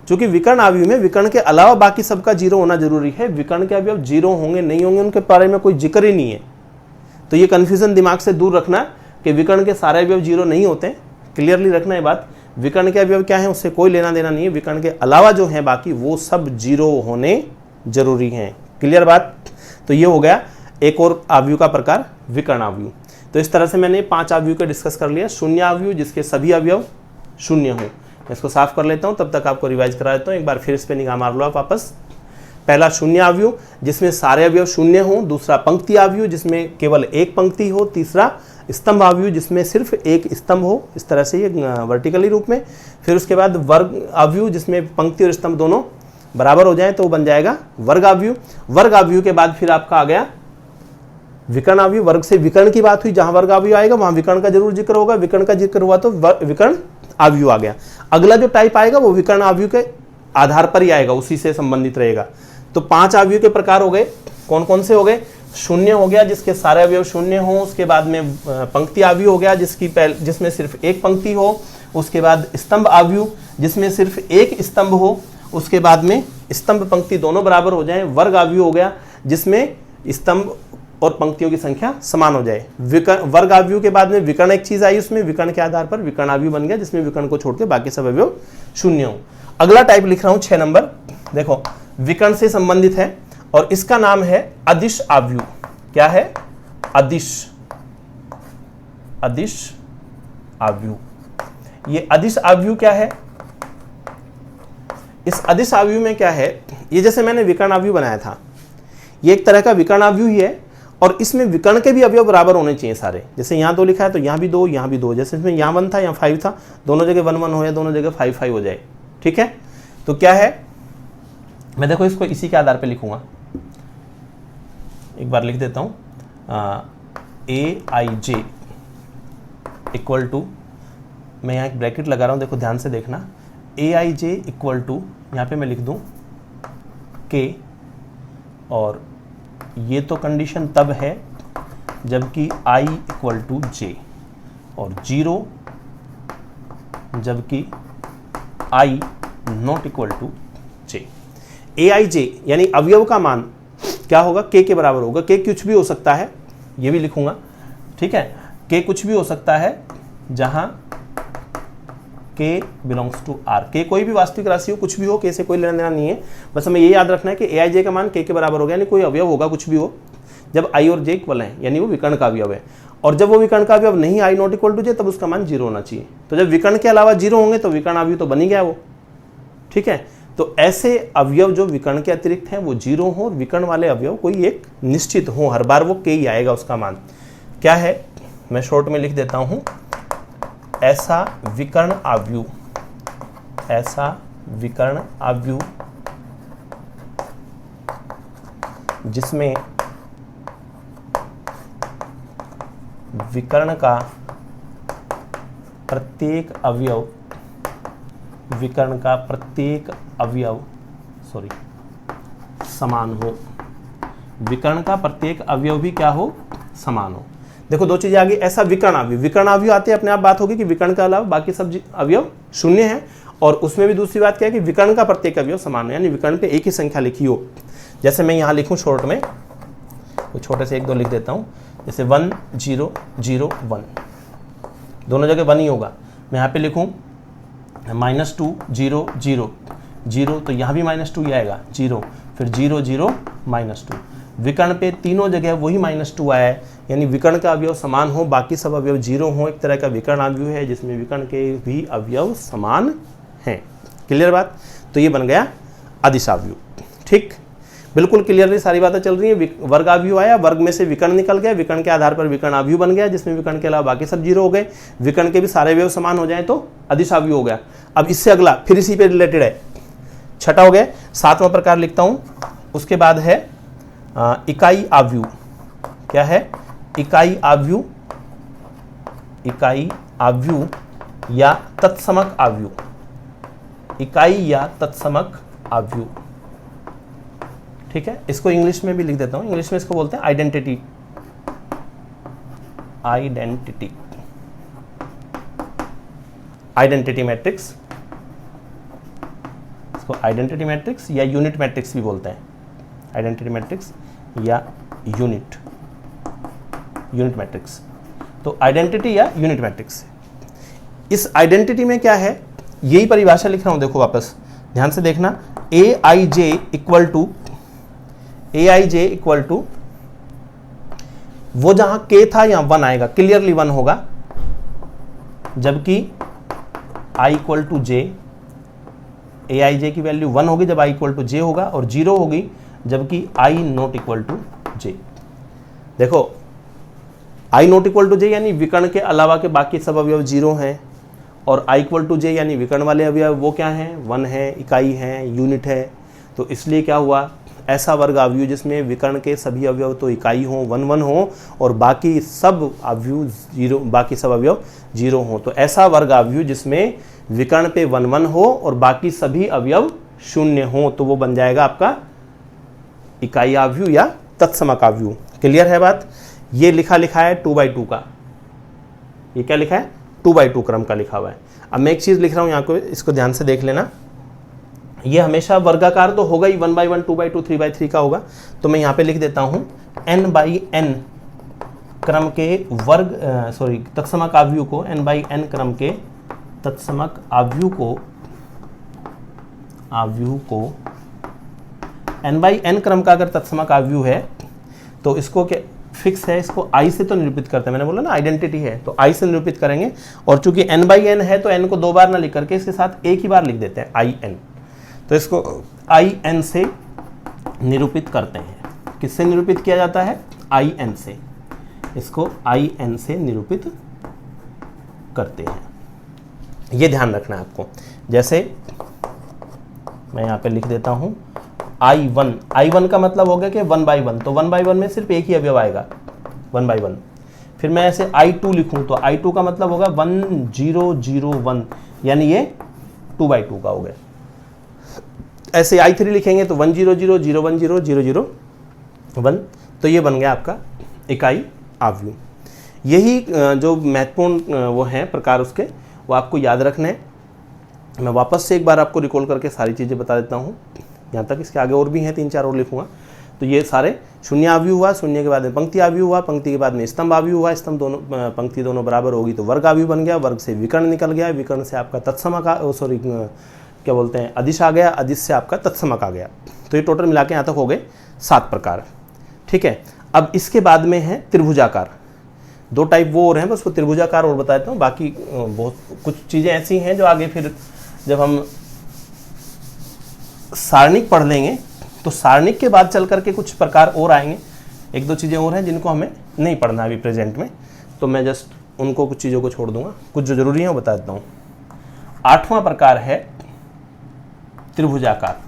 क्योंकि विकर्ण आव्यूह में विकर्ण के अलावा बाकी सबका 0 होना जरूरी है। विकर्ण के अवयव 0 होंगे नहीं होंगे उनके बारे में कोई जिक्र ही नहीं है। तो ये कंफ्यूजन दिमाग से दूर रखना कि विकर्ण के सारे अवयव 0 नहीं होते, क्लियरली रखना है बात। विकर्ण के अवयव क्या है उससे कोई लेना देना नहीं है, विकर्ण के अलावा जो है बाकी वो सब 0 होने जरूरी हैं। क्लियर बात। तो ये हो गया एक और अवयव का प्रकार विकर्ण अवयव। तो इस तरह से मैंने 5 अवयव को डिस्कस कर लिया। शून्य अवयव जिसके सभी अवयव शून्य हो। मैं इसको साफ कर लेता हूँ, तब तक आपको रिवाइज करा देता हूँ। एक बार फिर इस पे निगाह मार लो आप वापस। पहला शून्य अवयव जिसमें सारे अवयव शून्य हो। दूसरा पंक्ति अवयव जिसमें केवल एक पंक्ति हो। तीसरा स्तंभ अवयव जिसमें सिर्फ एक स्तंभ हो, इस तरह से ये वर्टिकली रूप में। फिर उसके बाद वर्ग अवयव जिसमें पंक्ति और स्तंभ दोनों बराबर हो जाए तो वो बन जाएगा वर्ग अवयव। वर्ग अवयव के बाद फिर आपका आ गया विकर्ण अवयव। वर्ग से विकर्ण की बात हुई, जहां वर्ग अवयव आएगा वहां विकर्ण का जरूर जिक्र होगा। विकर्ण का जिक्र हुआ तो विकर्ण अवयव आ गया। अगला जो टाइप आएगा वो विकर्ण अवयव के आधार पर ही आएगा, उसी से संबंधित रहेगा। तो 5 अवयव के प्रकार हो गए। कौन कौन से हो गए? शून्य हो गया जिसके सारे अवयव शून्य हो। उसके बाद में पंक्ति अवयव हो गया जिसमें सिर्फ एक पंक्ति हो। उसके बाद स्तंभ अवयव जिसमें सिर्फ एक स्तंभ हो। उसके बाद में स्तंभ पंक्ति दोनों बराबर हो जाए। वर्ग अवयव हो गया जिसमें स्तंभ और पंक्तियों की संख्या समान हो जाए। वर्ग अवयव के बाद में विकर्ण एक चीज आई, उसमें विकर्ण के आधार पर विकर्ण अवयव बन गया जिसमें विकर्ण को छोड़ के बाकी सब अवयव शून्य हो। अगला टाइप लिख रहा हूं 6 नंबर। देखो विकर्ण से संबंधित है और इसका नाम है अदिश अवयव। क्या है? अदिश अवयव। ये अदिश अवयव क्या है? इस अदिश अवयव में क्या है? ये जैसे मैंने विकर्ण अवयव बनाया था, ये एक तरह का विकर्ण अवयव ही है और इसमें विकर्ण के भी अवयव बराबर होने चाहिए सारे। जैसे यहाँ 2 लिखा है तो यहाँ भी 2, यहाँ भी 2। जैसे इसमें यहाँ 1 था, यहाँ 5 था, दोनों जगह 1 1 हो या दोनों जगह 5 5 हो जाए। ठीक है, तो क्या है? मैं देखो इसको इसी के आधार पे लिखूंगा। एक बार लिख देता हूँ AIJ इक्वल टू, मैं यहाँ एक ब्रैकेट लगा रहा हूँ, देखो ध्यान से देखना। AIJ इक्वल टू यहाँ पे मैं लिख दूँ K, और ये तो कंडीशन तब है जबकि I इक्वल टू J, और 0 जबकि I not equal to J। AIJ यानी अवयव का मान क्या होगा? K के बराबर होगा। K कुछ भी हो सकता है, ये भी लिखूंगा। ठीक है, K कुछ भी हो सकता है जहां K belongs to R। K कोई भी वास्तविक राशि हो, कुछ भी हो, K से कोई लेना देना नहीं है। बस हमें ये याद रखना है कि AIJ का मान K के बराबर होगा, यानी कोई अवयव होगा कुछ भी हो जब I और J इक्वल है, यानी वो विकर्ण का अवयव है। और जब वो विकर्ण का अवयव नहीं I not equal to J, तब उसका मान 0 होना चाहिए। तो जब विकर्ण के अलावा 0 होंगे तो विकर्ण अवयव तो बन ही गया वो। ठीक है, तो ऐसे अवयव जो विकर्ण के अतिरिक्त हैं वो 0 हो, और विकर्ण वाले अवयव कोई एक निश्चित हो, हर बार वो K ही आएगा उसका मान। क्या है? मैं शॉर्ट में लिख देता हूं, ऐसा विकर्ण अवयव, ऐसा विकर्ण अवयव जिसमें विकर्ण का प्रत्येक अवयव, विकर्ण का प्रत्येक अवयव समान हो। विकर्ण का प्रत्येक अवयव भी क्या हो? समान हो। देखो 2 चीजें आ गई। ऐसा विकर्ण अवयव, विकर्ण अवयव आते अपने आप बात होगी कि विकर्ण के अलावा बाकी सब अवयव शून्य है, और उसमें भी दूसरी बात क्या है कि विकर्ण का प्रत्येक अवयव समान हो, यानी विकर्ण पे एक ही संख्या लिखी हो। जैसे मैं यहाँ लिखूँ शॉर्ट में, तो छोटे से 1 2 लिख देता हूँ। जैसे 1 0 0 1, दोनों जगह 1 ही होगा। मैं यहाँ पे लिखूँ -2 0 0 0, तो यहाँ भी -2 ही आएगा 0, फिर 0 0 -2। विकर्ण पे तीनों जगह वही -2 आया है, यानी विकर्ण का अवयव समान हो, बाकी सब अवयव 0 हो। एक तरह का विकर्ण अवयव है जिसमें विकर्ण के भी अवयव समान हैं। क्लियर बात? तो ये बन गया अदिश अवयव। ठीक, बिल्कुल क्लियरली सारी बातें चल रही है। वर्ग अवयव आया, वर्ग में से विकर्ण निकल गया, विकर्ण के आधार पर विकर्ण अवयव बन गया जिसमें विकर्ण के अलावा बाकी सब 0 हो गए। विकर्ण के भी सारे अवयव समान हो जाए तो अदिश अवयव हो गया। अब इससे अगला फिर इसी पे रिलेटेड है, छठा हो गया। 7वां प्रकार लिखता हूं, उसके बाद है इकाई अवयव। क्या है? इकाई अवयव, इकाई अवयव या तत्समक अवयव, इकाई या तत्समक अवयव। ठीक है, इसको इंग्लिश में भी लिख देता हूं। इंग्लिश में इसको बोलते हैं आइडेंटिटी, आइडेंटिटी, आइडेंटिटी मैट्रिक्स। इसको आइडेंटिटी मैट्रिक्स या यूनिट मैट्रिक्स भी बोलते हैं। आइडेंटिटी मैट्रिक्स या यूनिट मैट्रिक्स। तो आइडेंटिटी या यूनिट मैट्रिक्स। इस आइडेंटिटी में क्या है, यही परिभाषा लिख रहा हूं। देखो वापस ध्यान से देखना, AIJ equal to A I J equal to, वो जहां k था यहां 1 आएगा, क्लियरली 1 होगा, जबकि i equal to J, A I जे की वैल्यू 1 होगी जब i इक्वल टू जे होगा, और 0 होगी जबकि i नॉट इक्वल टू जे। देखो i नॉट इक्वल टू जे यानी विकर्ण के अलावा के बाकी सब अवयव 0 हैं, और i इक्वल टू जे यानी विकर्ण वाले अवयव वो क्या हैं, 1 है, इकाई है, यूनिट है। तो इसलिए क्या हुआ, ऐसा वर्ग आव्यूह जिसमें विकर्ण के सभी अवयव तो इकाई हों, 1 1 हो, और बाकी सब अवयव 0, बाकी सब अवयव 0 हो। तो ऐसा वर्ग आव्यूह जिसमें विकर्ण पे 1 1 हो और बाकी सभी अवयव 0 हो, तो वो बन जाएगा आपका इकाई आव्यूह या तत्समक आव्यूह। क्लियर है बात। ये लिखा है 2/2 का, ये क्या लिखा है, 2/2 क्रम का लिखा हुआ है। अब मैं एक चीज लिख रहा हूं यहाँ को, इसको ध्यान से देख लेना, ये हमेशा वर्गाकार तो होगा ही, 1/1, 2/2, 3/3 का होगा। तो मैं यहाँ पे लिख देता हूँ n/n क्रम के वर्ग तत्समक आव्यूह को, n/n क्रम के तत्समक आव्यूह को n/n क्रम का अगर तत्समक आव्यूह है तो इसको क्या फिक्स है, इसको i से तो निरूपित करते हैं, मैंने बोला ना आइडेंटिटी है, तो i से निरूपित करेंगे। और चूंकि n/n है तो n को 2 बार ना लिख करके इसके साथ एक ही बार लिख देते हैं, in। तो इसको in से निरूपित करते हैं। किससे निरूपित किया जाता है, in से, इसको in से निरूपित करते हैं। ये ध्यान रखना है आपको। जैसे मैं यहाँ पे लिख देता हूँ I1 का मतलब हो गया कि 1/1, तो 1/1 में सिर्फ एक ही अवयव आएगा, 1/1। फिर मैं ऐसे I2 लिखूं तो I2 का मतलब होगा 1 0 0 1, यानी ये 2/2 का हो गया। ऐसे I3 लिखेंगे तो 1 0 0 0 1 0 0 0 1, तो ये बन गया आपका इकाई आव्यूह। यही जो महत्वपूर्ण वो हैं प्रकार उसके, वो आपको याद रखने हैं। मैं वापस से एक बार आपको रिकॉल करके सारी चीज़ें बता देता हूँ, यहाँ तक, इसके आगे और भी हैं 3 4 और लिखूंगा। तो ये सारे शून्य आव्यूह हुआ, शून्य के बाद में पंक्ति आव्यूह हुआ, पंक्ति के बाद में स्तंभ आव्यूह हुआ, स्तंभ दोनों पंक्ति दोनों बराबर होगी तो वर्ग आव्यूह बन गया, वर्ग से विकर्ण निकल गया, विकर्ण से आपका तत्समक क्या बोलते हैं अदिश आ गया, अदिश से आपका तत्समक आ गया। तो ये टोटल मिला के यहाँ तक हो गए 7 प्रकार। ठीक है, अब इसके बाद में है त्रिभुजाकार। 2 टाइप वो और हैं, बस वो त्रिभुजाकार और बता देता हूँ, बाकी बहुत कुछ चीज़ें ऐसी हैं जो आगे फिर जब हम सारणिक पढ़ लेंगे तो सारणिक के बाद चल करके कुछ प्रकार और आएंगे, 1-2 चीज़ें और हैं जिनको हमें नहीं पढ़ना अभी प्रेजेंट में, तो मैं जस्ट उनको कुछ चीज़ों को छोड़ दूंगा, कुछ जो जरूरी है वो बता देता हूँ। 8वां प्रकार है त्रिभुजाकार।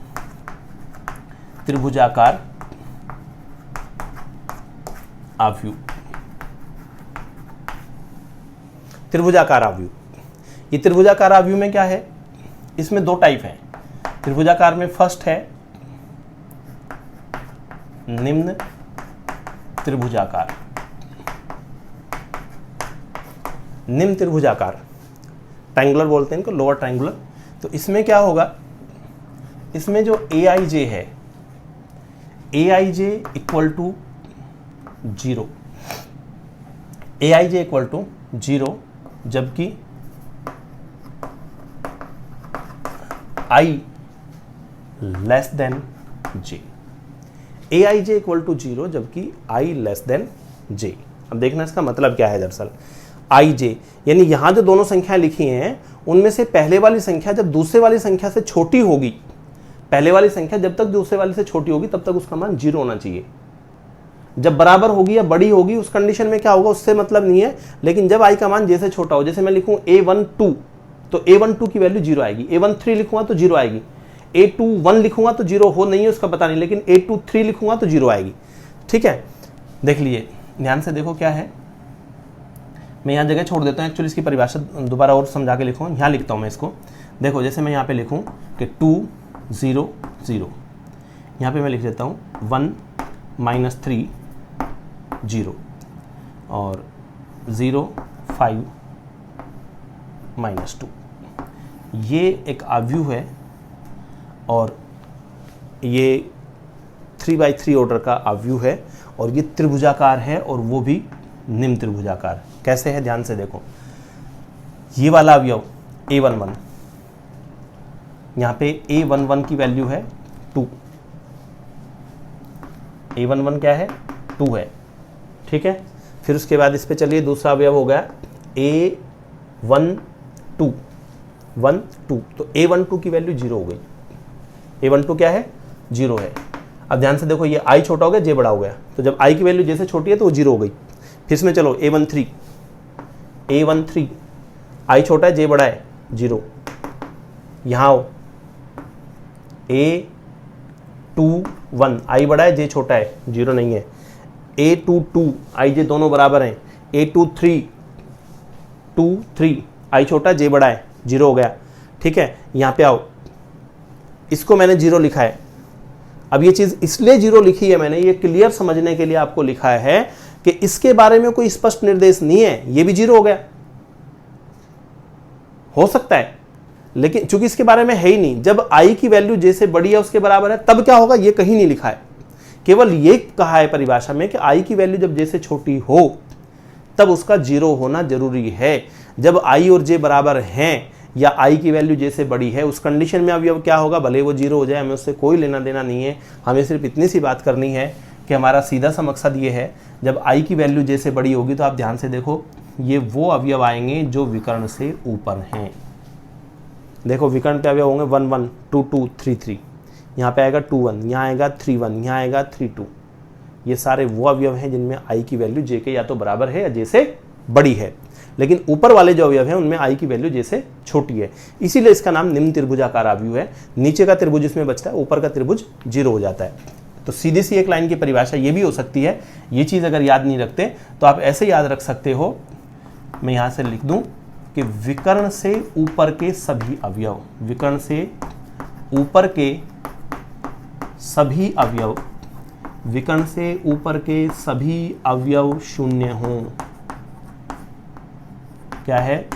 त्रिभुजाकार आव्यूह। त्रिभुजाकार आव्यूह, ये त्रिभुजाकार आव्यूह में क्या है, इसमें 2 टाइप हैं। त्रिभुजाकार में फर्स्ट है निम्न त्रिभुजाकार। निम्न त्रिभुजाकार, ट्रायंगुलर बोलते हैं इनको, लोअर ट्रायंगुलर। तो इसमें क्या होगा, इसमें जो aij है, aij equal to 0, aij equal to 0, जबकि i less than j। aij equal to 0 जबकि i लेस देन j। अब देखना इसका मतलब क्या है, दरअसल ij यानी यहां जो दोनों संख्याएं लिखी हैं उनमें से पहले वाली संख्या जब दूसरे वाली संख्या से छोटी होगी, पहले वाली संख्या जब तक दूसरे वाली से छोटी होगी तब तक उसका मान 0 होना चाहिए। जब बराबर होगी या बड़ी होगी उस कंडीशन में क्या होगा उससे मतलब नहीं है, लेकिन जब i का मान जैसे छोटा हो, जैसे मैं लिखूं a12 तो a12 की वैल्यू 0 आएगी, a13 लिखूंगा तो 0 आएगी, a21 लिखूंगा तो 0 हो नहीं है उसका पता नहीं, लेकिन a23 लिखूंगा तो 0 आएगी। ठीक है, देख लिए, ध्यान से देखो क्या है। मैं यहाँ जगह छोड़ देता हूँ, एक्चुअली इसकी परिभाषा दोबारा और समझा के लिखूँ, यहाँ लिखता हूँ मैं इसको। देखो जैसे मैं यहाँ पे लिखूँ कि 2 0 0, यहाँ पे मैं लिख देता हूँ 1 -3 0 और 0 5 -2। ये एक आव्यूह है और ये 3/3 ऑर्डर का आव्यूह है और ये त्रिभुजाकार है और वो भी निम्न त्रिभुजाकार। कैसे है, ध्यान से देखो। ये वाला अवयव a11, यहाँ पे a11 की वैल्यू है 2, A11 क्या है 2 है, ठीक है। फिर उसके बाद इस पे चलिए दूसरा अवयव हो गया A12 1 2, तो A12 की वैल्यू 0 हो गई। A12 क्या है 0 है। अब ध्यान से देखो ये I छोटा हो गया J बड़ा हो गया, तो जब I की वैल्यू जैसे छोटी है तो वो 0 हो गई। फिर इसमें चलो A13 I छोटा है J बड़ा है 0। यहाँ आओ A21 I बड़ा है J छोटा है 0 नहीं है। A22 I J दोनों बराबर हैं। A23 I छोटा J बड़ा है 0 हो गया, ठीक है। यहाँ पे आओ, इसको मैंने 0 लिखा है। अब ये चीज़ इसलिए 0 लिखी है मैंने, ये क्लियर समझने के लिए आपको लिखा है कि इसके बारे में कोई स्पष्ट निर्देश नहीं है, ये भी 0 हो गया। हो सकता है, लेकिन चूंकि इसके बारे में है ही नहीं, जब I की वैल्यू J से बड़ी है उसके बराबर है तब क्या होगा ये कहीं नहीं लिखा है। केवल ये कहा है परिभाषा में कि I की वैल्यू जब J से छोटी हो तब उसका 0 होना जरूरी है। जब I और J बराबर हैं या I की वैल्यू J से बड़ी है उस कंडीशन में अवयव क्या होगा, भले वो 0 हो जाए, हमें उससे कोई लेना देना नहीं है। हमें सिर्फ इतनी सी बात करनी है कि हमारा सीधा सा मकसद ये है, जब I की वैल्यू J से बड़ी होगी तो आप ध्यान से देखो ये वो अवयव आएंगे जो विकर्ण से ऊपर हैं। देखो विकर्ण पे अवयव होंगे 1 1 2 2 3 3, यहाँ पे आएगा 2 1, यहाँ आएगा 3 1, यहाँ आएगा 3 2। ये सारे वो अवयव हैं जिनमें I की वैल्यू J के या तो बराबर है या J से बड़ी है। लेकिन ऊपर वाले जो अवयव हैं उनमें I की वैल्यू J से छोटी है, इसीलिए इसका नाम निम्न त्रिभुजाकार अवयव है। नीचे का त्रिभुज इसमें बचता है, ऊपर का त्रिभुज 0 हो जाता है। तो सीधी सी एक लाइन की परिभाषा ये भी हो सकती है। ये चीज़ अगर याद नहीं रखते तो आप ऐसे याद रख सकते हो, मैं यहाँ से लिख दूँ कि विकर्ण से ऊपर के सभी अवयव, विकर्ण से ऊपर के सभी अवयव, विकर्ण से ऊपर के सभी अवयव शून्य हों। क्या है,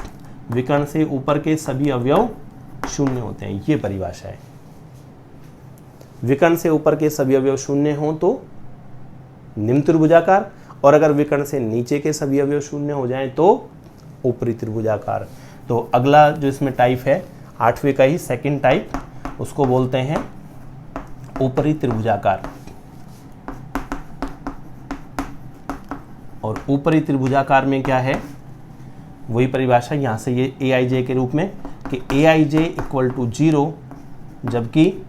विकर्ण से ऊपर के सभी अवयव शून्य होते हैं, ये परिभाषा है। विकर्ण से ऊपर के सभी अवयव शून्य हों तो निम्न त्रिभुजाकार, और अगर विकर्ण से नीचे के सभी अवयव शून्य हो जाएं तो ऊपरी त्रिभुजाकार। तो अगला जो इसमें टाइप है 8वें का ही सेकंड टाइप, उसको बोलते हैं ऊपरी त्रिभुजाकार। और ऊपरी त्रिभुजाकार में क्या है, वही परिभाषा यहाँ से ये Aij के रूप में कि Aij इक्वल टू 0 जबकि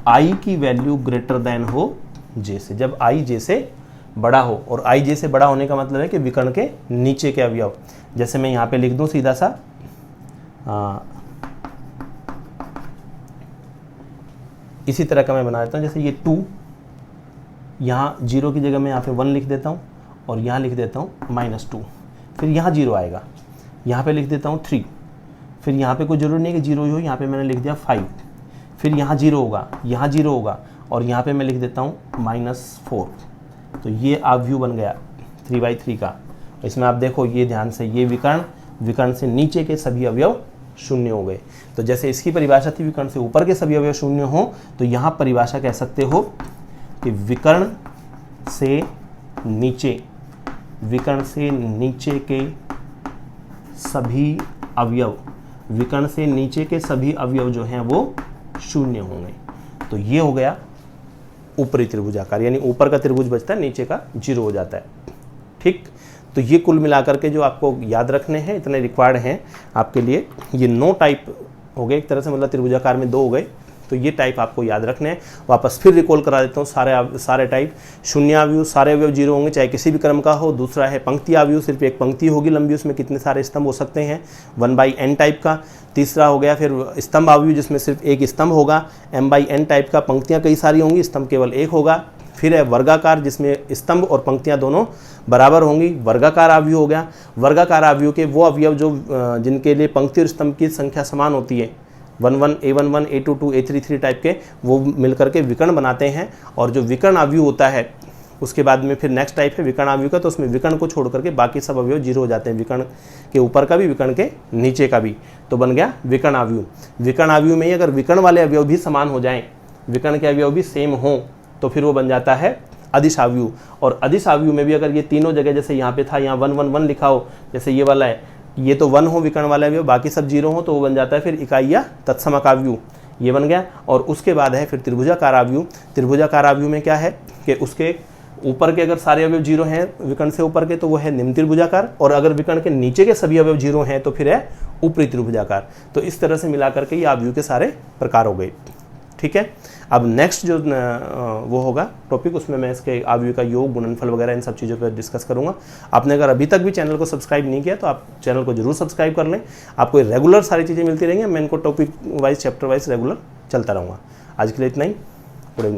I की वैल्यू ग्रेटर देन हो J से, जब I J से बड़ा हो। और I J से बड़ा होने का मतलब है कि विकर्ण के नीचे के अवयव, जैसे मैं यहाँ पे लिख दूँ सीधा सा, इसी तरह का मैं बना देता हूँ। जैसे ये 2, यहाँ 0 की जगह मैं यहाँ पे 1 लिख देता हूँ और यहाँ लिख देता हूँ -2, फिर यहाँ 0 आएगा, यहाँ पे लिख देता हूँ 3, फिर यहाँ पे कोई ज़रूरी नहीं है कि 0 ही हो, यहाँ पे मैंने लिख दिया 5, फिर यहाँ 0 होगा, यहाँ 0 होगा और यहाँ पे मैं लिख देता हूँ -4। तो ये अवयव बन गया 3/3 का। इसमें आप देखो ये ध्यान से, ये विकर्ण से नीचे के सभी अवयव शून्य हो गए। तो जैसे इसकी परिभाषा थी विकर्ण से ऊपर के सभी अवयव शून्य हो, तो यहाँ परिभाषा कह सकते हो कि विकर्ण से नीचे, विकर्ण से नीचे के सभी अवयव, विकर्ण से नीचे के सभी अवयव जो हैं वो शून्य होंगे। तो ये हो गया ऊपरी त्रिभुजाकार, यानी ऊपर का त्रिभुज बचता है, नीचे का 0 हो जाता है। ठीक, तो ये कुल मिलाकर के जो आपको याद रखने हैं, इतने रिक्वायर्ड हैं आपके लिए। ये 9 टाइप हो गए एक तरह से, मतलब त्रिभुजाकार में 2 हो गए, तो ये टाइप आपको याद रखने हैं। वापस फिर रिकॉल करा देता हूँ सारे टाइप। शून्यावयव, सारे अवयव 0 होंगे चाहे किसी भी क्रम का हो। दूसरा है पंक्ति अवयव, सिर्फ एक पंक्ति होगी लंबी, उसमें कितने सारे स्तंभ हो सकते हैं, 1/n टाइप का। तीसरा हो गया फिर स्तंभ अवयव, जिसमें सिर्फ एक स्तंभ होगा, m/n टाइप का। पंक्तियाँ कई सारी होंगी, स्तंभ केवल एक होगा। फिर है वर्गाकार, जिसमें स्तंभ और पंक्तियाँ दोनों बराबर होंगी, वर्गाकार अवयव हो गया। वर्गाकार अवयव के वो अवयव जो जिनके लिए पंक्ति और स्तंभ की संख्या समान होती है, 1 1 A11 A22 A33 टाइप के, वो मिलकर के विकर्ण बनाते हैं। और जो विकर्ण अवयव होता है उसके बाद में फिर नेक्स्ट टाइप है विकर्ण अवयव का, तो उसमें विकर्ण को छोड़ करके बाकी सब अवयव 0 हो जाते हैं, विकर्ण के ऊपर का भी, विकर्ण के नीचे का भी। तो बन गया विकर्ण अवयव। विकर्ण अवयव में ही अगर विकर्ण वाले अवयव भी समान हो जाएं, विकर्ण के अवयव भी सेम हों, तो फिर वो बन जाता है अदिश अवयव। और अदिश अवयव में भी अगर ये तीनों जगह, जैसे यहाँ पे था, यहाँ 1 1 1 लिखा हो, जैसे ये वाला है, ये तो 1 हो विकर्ण वाले अवयव, बाकी सब 0 हो, तो वो बन जाता है फिर इकाई या तत्समक अवयव। ये बन गया। और उसके बाद है फिर त्रिभुजाकार आव्यूह। त्रिभुजाकार आव्यूह में क्या है कि उसके ऊपर के अगर सारे अवयव जीरो हैं विकर्ण से ऊपर के तो वो है निम्न त्रिभुजाकार, और अगर विकर्ण के नीचे के सभी अवयव जीरो हैं तो फिर है ऊपरी त्रिभुजाकार। तो इस तरह से मिलाकर के ये आव्यूह के सारे प्रकार हो गए। ठीक है, अब नेक्स्ट जो वो होगा टॉपिक, उसमें मैं इसके आव्यूह का योग, गुणनफल वगैरह इन सब चीज़ों पर डिस्कस करूंगा। आपने अगर अभी तक भी चैनल को सब्सक्राइब नहीं किया तो आप चैनल को जरूर सब्सक्राइब कर लें, आपको रेगुलर सारी चीज़ें मिलती रहेंगी। मैं इनको topic wise, chapter wise regular चलता रहूँगा। आज के लिए इतना ही। Good evening.